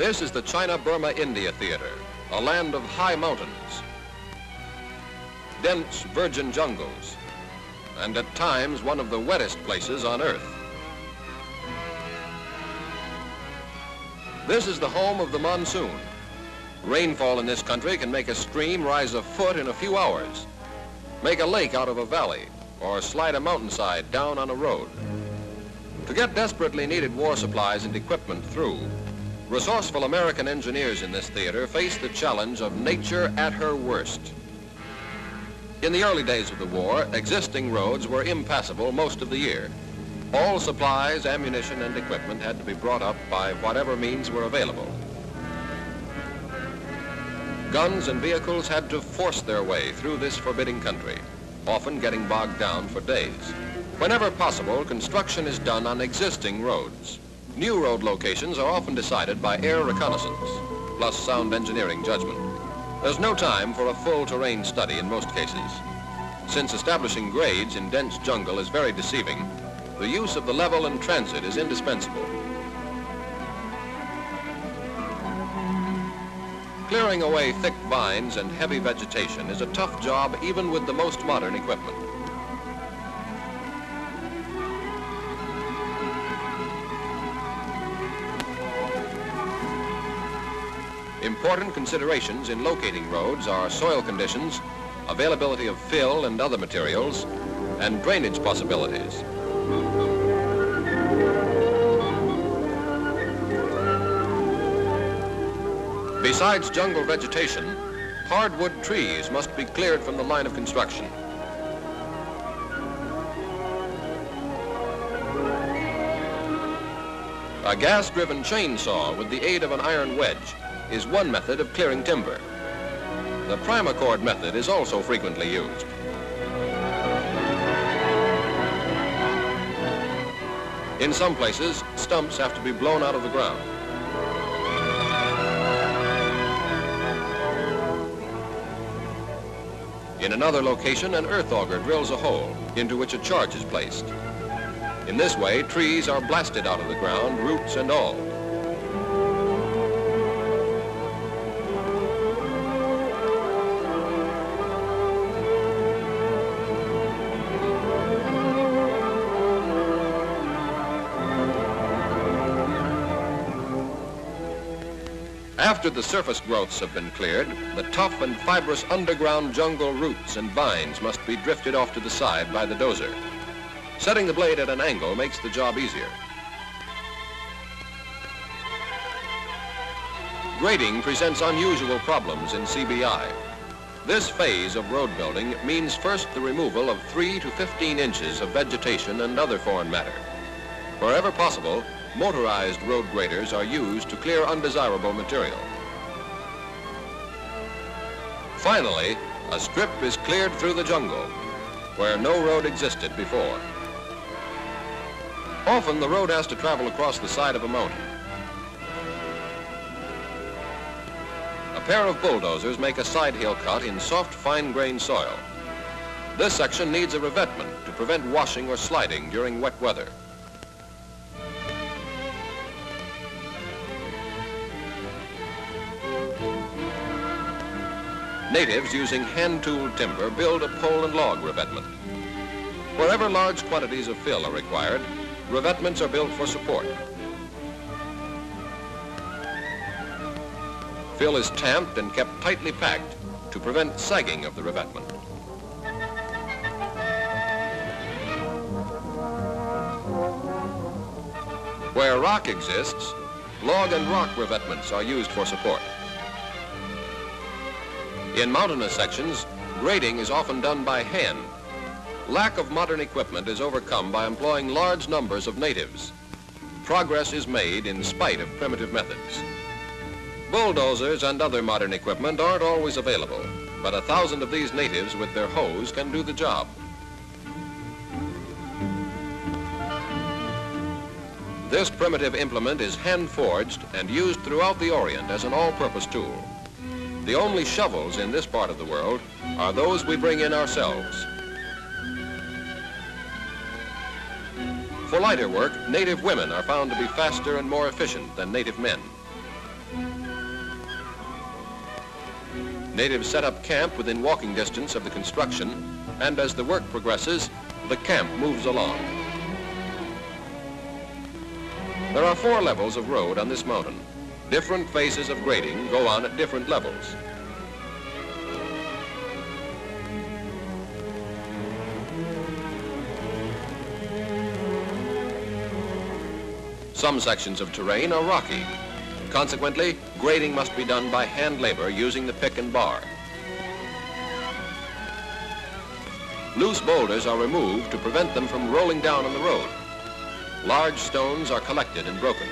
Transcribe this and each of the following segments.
This is the China-Burma-India Theater, a land of high mountains, dense virgin jungles, and at times one of the wettest places on Earth. This is the home of the monsoon. Rainfall in this country can make a stream rise a foot in a few hours, make a lake out of a valley, or slide a mountainside down on a road. To get desperately needed war supplies and equipment through, resourceful American engineers in this theater face the challenge of nature at her worst. In the early days of the war, existing roads were impassable most of the year. All supplies, ammunition, and equipment had to be brought up by whatever means were available. Guns and vehicles had to force their way through this forbidding country, often getting bogged down for days. Whenever possible, construction is done on existing roads. New road locations are often decided by air reconnaissance, plus sound engineering judgment. There's no time for a full terrain study in most cases. Since establishing grades in dense jungle is very deceiving, the use of the level and transit is indispensable. Clearing away thick vines and heavy vegetation is a tough job even with the most modern equipment. Important considerations in locating roads are soil conditions, availability of fill and other materials, and drainage possibilities. Besides jungle vegetation, hardwood trees must be cleared from the line of construction. A gas-driven chainsaw with the aid of an iron wedge is one method of clearing timber. The primacord method is also frequently used. In some places, stumps have to be blown out of the ground. In another location, an earth auger drills a hole into which a charge is placed. In this way, trees are blasted out of the ground, roots and all. After the surface growths have been cleared, the tough and fibrous underground jungle roots and vines must be drifted off to the side by the dozer. Setting the blade at an angle makes the job easier. Grading presents unusual problems in CBI. This phase of road building means first the removal of 3 to 15 inches of vegetation and other foreign matter. Wherever possible, motorized road graders are used to clear undesirable material. Finally, a strip is cleared through the jungle, where no road existed before. Often the road has to travel across the side of a mountain. A pair of bulldozers make a side hill cut in soft, fine-grained soil. This section needs a revetment to prevent washing or sliding during wet weather. Natives using hand-tooled timber build a pole and log revetment. Wherever large quantities of fill are required, revetments are built for support. Fill is tamped and kept tightly packed to prevent sagging of the revetment. Where rock exists, log and rock revetments are used for support. In mountainous sections, grading is often done by hand. Lack of modern equipment is overcome by employing large numbers of natives. Progress is made in spite of primitive methods. Bulldozers and other modern equipment aren't always available, but 1,000 of these natives with their hoes can do the job. This primitive implement is hand-forged and used throughout the Orient as an all-purpose tool. The only shovels in this part of the world are those we bring in ourselves. For lighter work, native women are found to be faster and more efficient than native men. Natives set up camp within walking distance of the construction, and as the work progresses, the camp moves along. There are 4 levels of road on this mountain. Different phases of grading go on at different levels. Some sections of terrain are rocky. Consequently, grading must be done by hand labor using the pick and bar. Loose boulders are removed to prevent them from rolling down on the road. Large stones are collected and broken.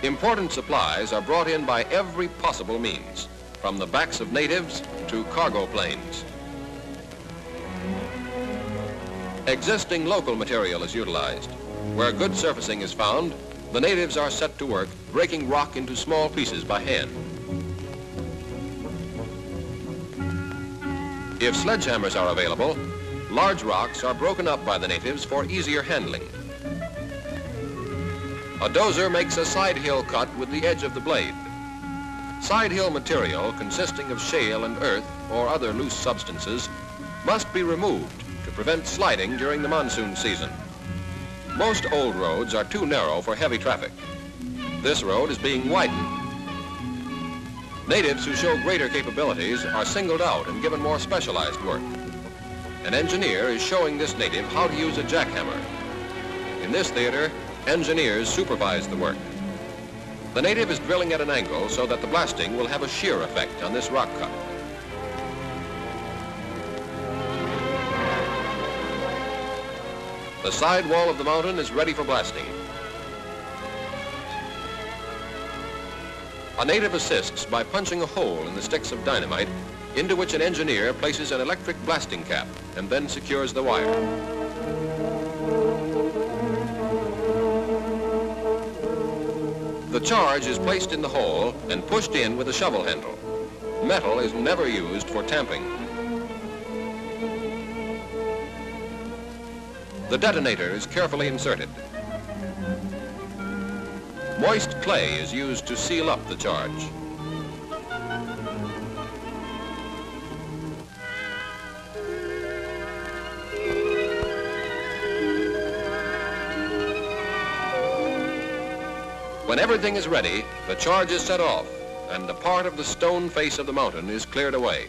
Important supplies are brought in by every possible means, from the backs of natives to cargo planes. Existing local material is utilized. Where good surfacing is found, the natives are set to work breaking rock into small pieces by hand. If sledgehammers are available, large rocks are broken up by the natives for easier handling. A dozer makes a side hill cut with the edge of the blade. Side hill material consisting of shale and earth or other loose substances must be removed to prevent sliding during the monsoon season. Most old roads are too narrow for heavy traffic. This road is being widened. Natives who show greater capabilities are singled out and given more specialized work. An engineer is showing this native how to use a jackhammer. In this theater, engineers supervise the work. The native is drilling at an angle so that the blasting will have a shear effect on this rock cut. The side wall of the mountain is ready for blasting. A native assists by punching a hole in the sticks of dynamite into which an engineer places an electric blasting cap and then secures the wire. The charge is placed in the hole and pushed in with a shovel handle. Metal is never used for tamping. The detonator is carefully inserted. Moist clay is used to seal up the charge. When everything is ready, the charge is set off, and a part of the stone face of the mountain is cleared away.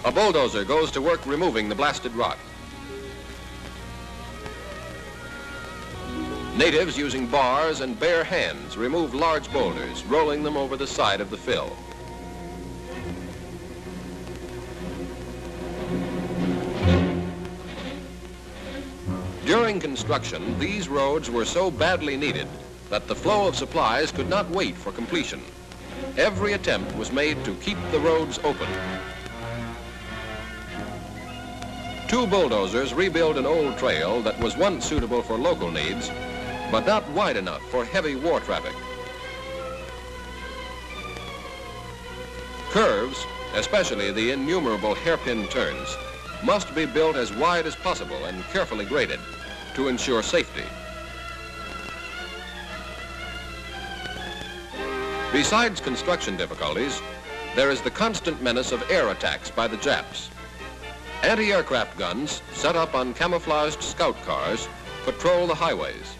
A bulldozer goes to work removing the blasted rock. Natives using bars and bare hands remove large boulders, rolling them over the side of the fill. During construction, these roads were so badly needed that the flow of supplies could not wait for completion. Every attempt was made to keep the roads open. 2 bulldozers rebuild an old trail that was once suitable for local needs, but not wide enough for heavy war traffic. Curves, especially the innumerable hairpin turns, must be built as wide as possible and carefully graded to ensure safety. Besides construction difficulties, there is the constant menace of air attacks by the Japs. Anti-aircraft guns set up on camouflaged scout cars patrol the highways.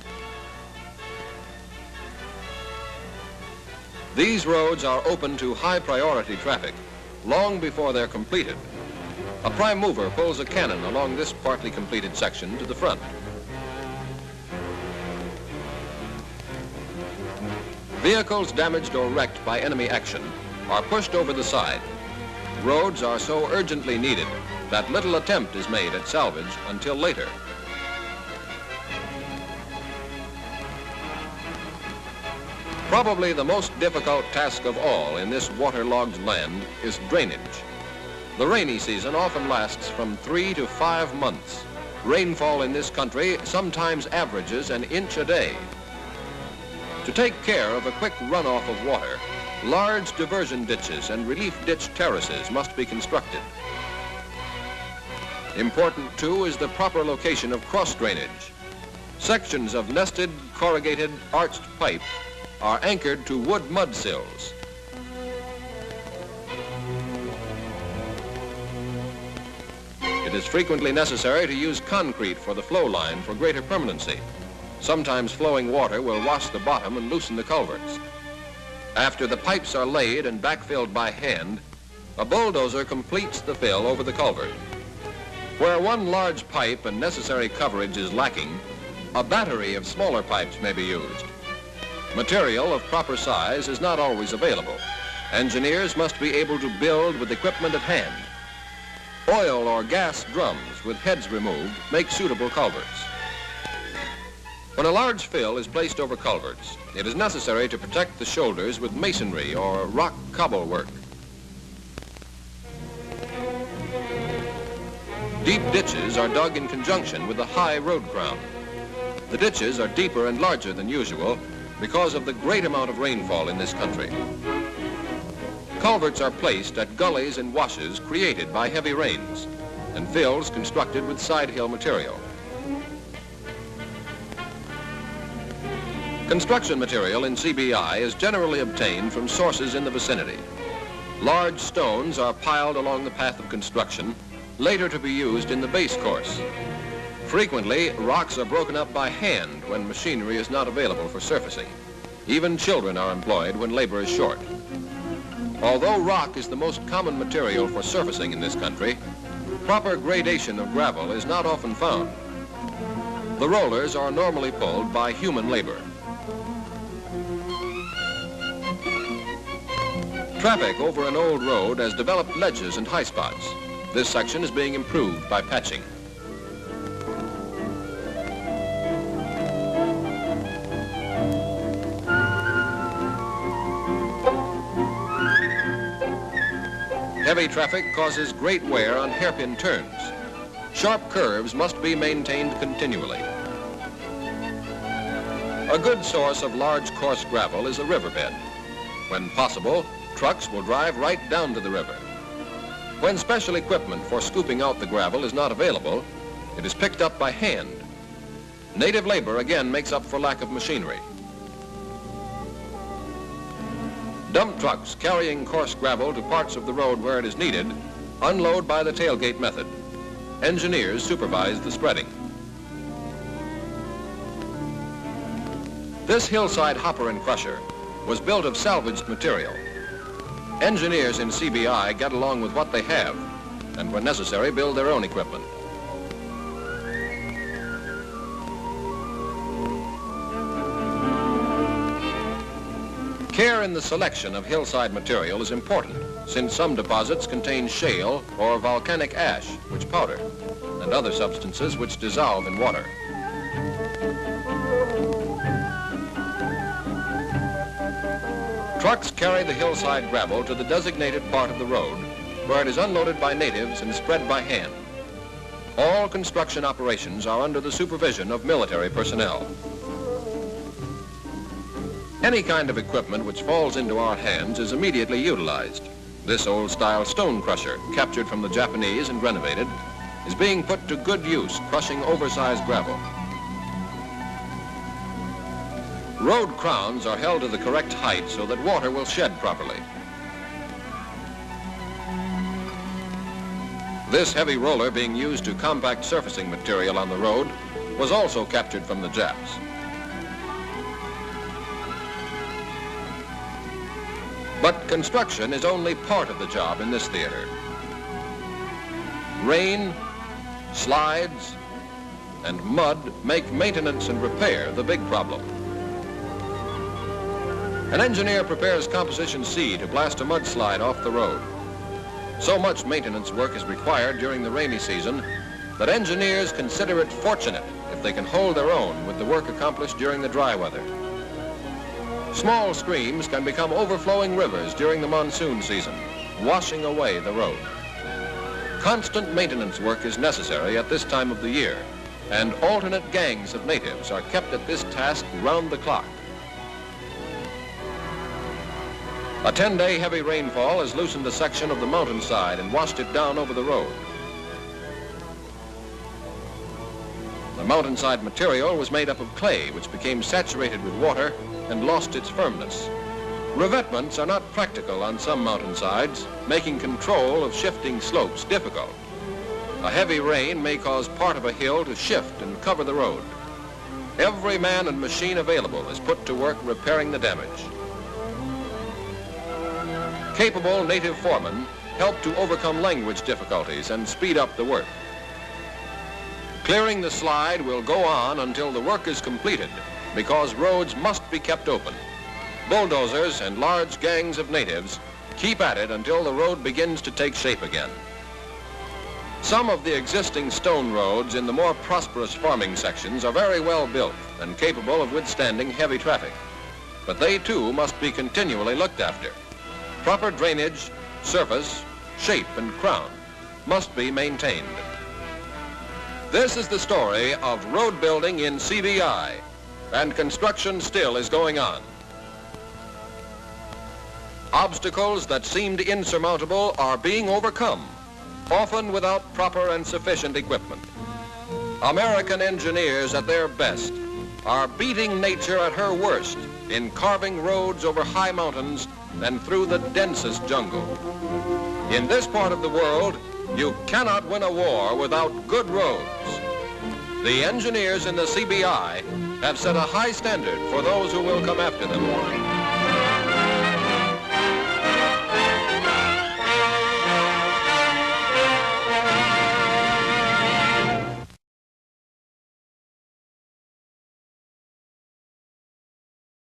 These roads are open to high-priority traffic long before they're completed. A prime mover pulls a cannon along this partly completed section to the front. Vehicles damaged or wrecked by enemy action are pushed over the side. Roads are so urgently needed that little attempt is made at salvage until later. Probably the most difficult task of all in this waterlogged land is drainage. The rainy season often lasts from 3 to 5 months. Rainfall in this country sometimes averages an inch a day. To take care of a quick runoff of water, Large diversion ditches and relief ditch terraces must be constructed. Important, too, is the proper location of cross drainage. Sections of nested, corrugated, arched pipe are anchored to wood mud sills. It is frequently necessary to use concrete for the flow line for greater permanency. Sometimes flowing water will wash the bottom and loosen the culverts. After the pipes are laid and backfilled by hand, a bulldozer completes the fill over the culvert. Where one large pipe and necessary coverage is lacking, a battery of smaller pipes may be used. Material of proper size is not always available. Engineers must be able to build with equipment at hand. Oil or gas drums with heads removed make suitable culverts. When a large fill is placed over culverts, it is necessary to protect the shoulders with masonry or rock cobble work. Deep ditches are dug in conjunction with a high road crown. The ditches are deeper and larger than usual because of the great amount of rainfall in this country. Culverts are placed at gullies and washes created by heavy rains, and fills constructed with side hill material. Construction material in CBI is generally obtained from sources in the vicinity. Large stones are piled along the path of construction, later to be used in the base course. Frequently, rocks are broken up by hand when machinery is not available for surfacing. Even children are employed when labor is short. Although rock is the most common material for surfacing in this country, proper gradation of gravel is not often found. The rollers are normally pulled by human labor. Traffic over an old road has developed ledges and high spots. This section is being improved by patching. Heavy traffic causes great wear on hairpin turns. Sharp curves must be maintained continually. A good source of large coarse gravel is a riverbed. When possible, trucks will drive right down to the river. When special equipment for scooping out the gravel is not available, it is picked up by hand. Native labor again makes up for lack of machinery. Dump trucks carrying coarse gravel to parts of the road where it is needed unload by the tailgate method. Engineers supervise the spreading. This hillside hopper and crusher was built of salvaged material. Engineers in CBI get along with what they have and, when necessary, build their own equipment. Care in the selection of hillside material is important, since some deposits contain shale or volcanic ash, which powder, and other substances which dissolve in water. Trucks carry the hillside gravel to the designated part of the road, where it is unloaded by natives and spread by hand. All construction operations are under the supervision of military personnel. Any kind of equipment which falls into our hands is immediately utilized. This old-style stone crusher, captured from the Japanese and renovated, is being put to good use, crushing oversized gravel. Road crowns are held to the correct height so that water will shed properly. This heavy roller being used to compact surfacing material on the road was also captured from the Japs. But construction is only part of the job in this theater. Rain, slides, and mud make maintenance and repair the big problem. An engineer prepares composition C to blast a mudslide off the road. So much maintenance work is required during the rainy season that engineers consider it fortunate if they can hold their own with the work accomplished during the dry weather. Small streams can become overflowing rivers during the monsoon season, washing away the road. Constant maintenance work is necessary at this time of the year, and alternate gangs of natives are kept at this task round the clock. A 10-day heavy rainfall has loosened a section of the mountainside and washed it down over the road. The mountainside material was made up of clay, which became saturated with water and lost its firmness. Revetments are not practical on some mountainsides, making control of shifting slopes difficult. A heavy rain may cause part of a hill to shift and cover the road. Every man and machine available is put to work repairing the damage. Capable native foremen help to overcome language difficulties and speed up the work. Clearing the slide will go on until the work is completed because roads must be kept open. Bulldozers and large gangs of natives keep at it until the road begins to take shape again. Some of the existing stone roads in the more prosperous farming sections are very well built and capable of withstanding heavy traffic. But they too must be continually looked after. Proper drainage, surface, shape, and crown must be maintained. This is the story of road building in CBI, and construction still is going on. Obstacles that seemed insurmountable are being overcome, often without proper and sufficient equipment. American engineers at their best are beating nature at her worst in carving roads over high mountains and through the densest jungle. In this part of the world, you cannot win a war without good roads. The engineers in the CBI have set a high standard for those who will come after them.